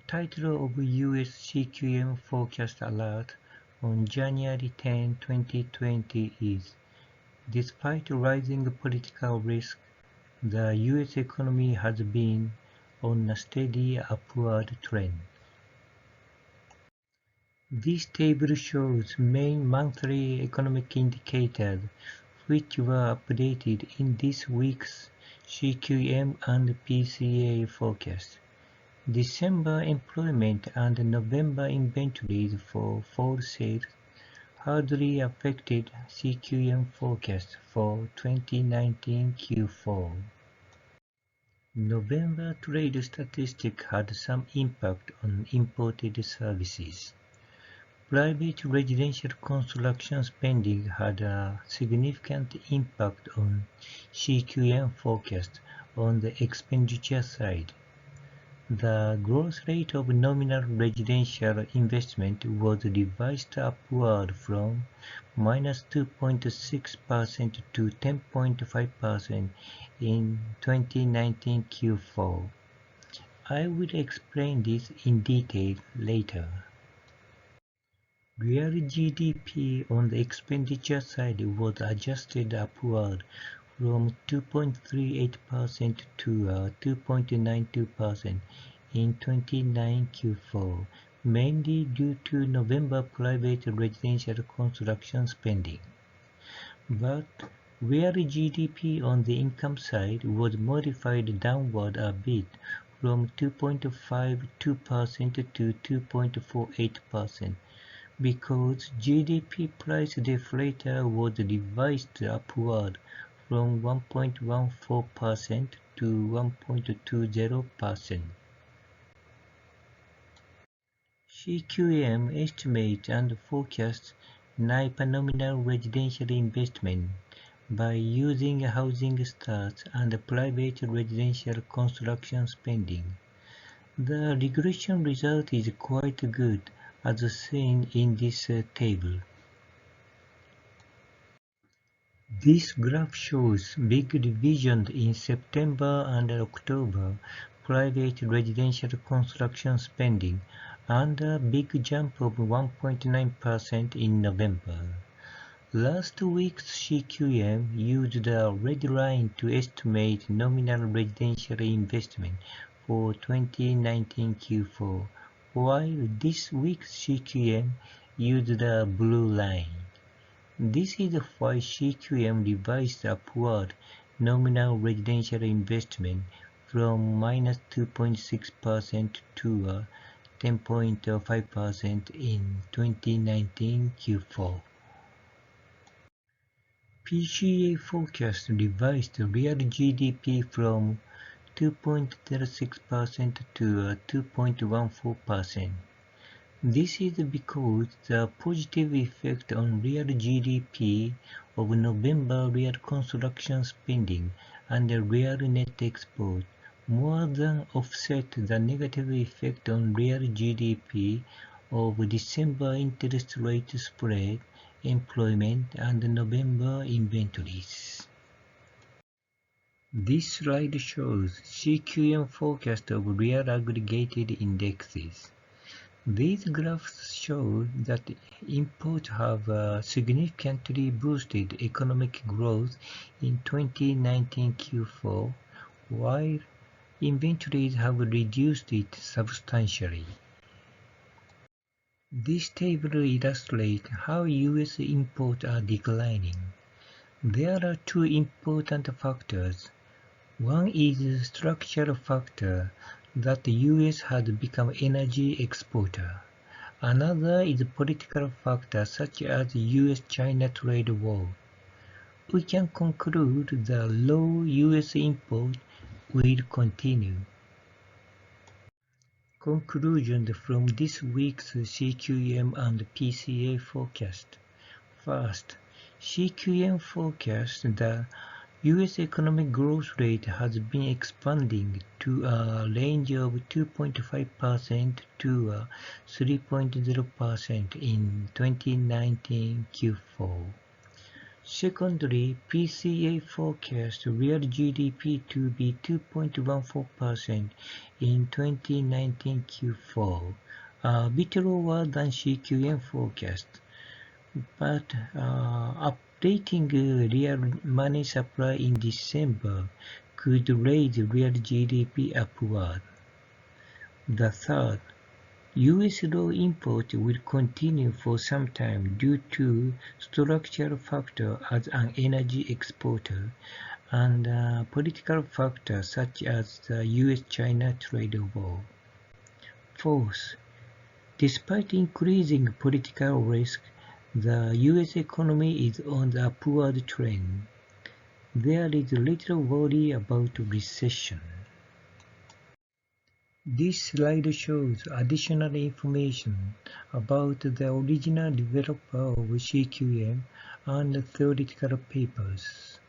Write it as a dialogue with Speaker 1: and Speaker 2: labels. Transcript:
Speaker 1: title of U.S. CQM forecast alert on January 10, 2020 is, despite rising political risk, the U.S. economy has been on a steady upward trend. This table shows main monthly economic indicators which were updated in this week's CQM and PCA forecast. December employment and November inventories for fall sales hardly affected CQM forecast for 2019 Q4. November trade statistics had some impact on imported services. Private residential construction spending had a significant impact on CQM forecast on the expenditure side. The growth rate of nominal residential investment was revised upward from -2.6% to 10.5% in 2019 Q4. I will explain this in detail later. Real GDP on the expenditure side was adjusted upward from 2.38% to 2.92% in 2019 Q4, mainly due to November private residential construction spending. But real GDP on the income side was modified downward a bit from 2.52% to 2.48%. Because GDP price deflator was revised upward from 1.14% to 1.20%. CQM estimates and forecasts NIPA nominal residential investment by using housing starts and private residential construction spending. The regression result is quite good, as seen in this table. This graph shows big revisions in September and October private residential construction spending and a big jump of 1.9% in November. Last week's CQM used a red line to estimate nominal residential investment for 2019 Q4. While this week's CQM used the blue line. This is why CQM revised upward nominal residential investment from -2.6% to 10.5% in 2019 Q4. PCA forecast revised real GDP from 2.06% to 2.14%. This is because the positive effect on real GDP of November real construction spending and real net export more than offset the negative effect on real GDP of December interest rate spread, employment, and November inventories. This slide shows CQM forecast of real aggregated indexes. These graphs show that imports have significantly boosted economic growth in 2019 Q4, while inventories have reduced it substantially. This table illustrates how U.S. imports are declining. There are two important factors. One is a structural factor that the U.S. has become energy exporter. Another is a political factor such as U.S.-China trade war. We can conclude the low U.S. import will continue. Conclusions from this week's CQM and PCA forecast. First, CQM forecasts the U.S. economic growth rate has been expanding to a range of 2.5% to 3.0% in 2019 Q4. Secondly, PCA forecasts real GDP to be 2.14% in 2019 Q4, a bit lower than CQM forecast, but updating real money supply in December could raise real GDP upward. The third, U.S. raw import will continue for some time due to structural factors as an energy exporter and political factors such as the U.S.-China trade war. Fourth, despite increasing political risk, the U.S. economy is on the upward trend. There is little worry about recession. This slide shows additional information about the original developer of CQM and theoretical papers.